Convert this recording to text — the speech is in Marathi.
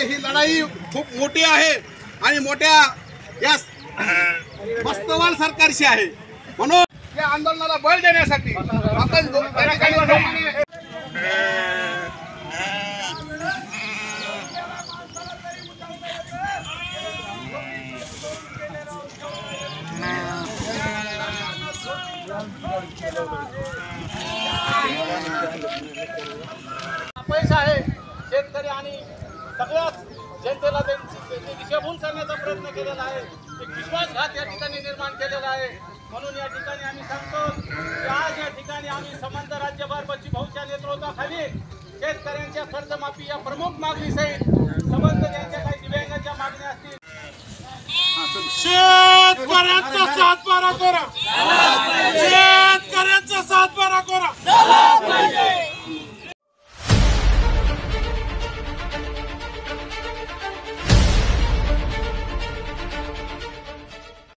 ही लढाई खूप मोठी आहे आणि मोठ्या या मस्तवाल सरकारशी आहे। म्हणून या आंदोलनाला बळ देण्यासाठी आपण पैसा आहे शेतकरी आणि सगळ्याच जनतेला त्यांची दिशाभूल करण्याचा प्रयत्न केलेला आहे। एक विश्वासघात या ठिकाणी निर्माण केलेला आहे। म्हणून या ठिकाणी आम्ही सांगतो की आज या ठिकाणी आम्ही समंत राज्यभर बच्चू भाऊच्या नेतृत्वाखाली शेतकऱ्यांच्या कर्जमाफी या प्रमुख मागणीसहित समंत त्यांच्या काही दिव्यांगाच्या मागण्या असतील शेतकऱ्यांचा सातबारा करा।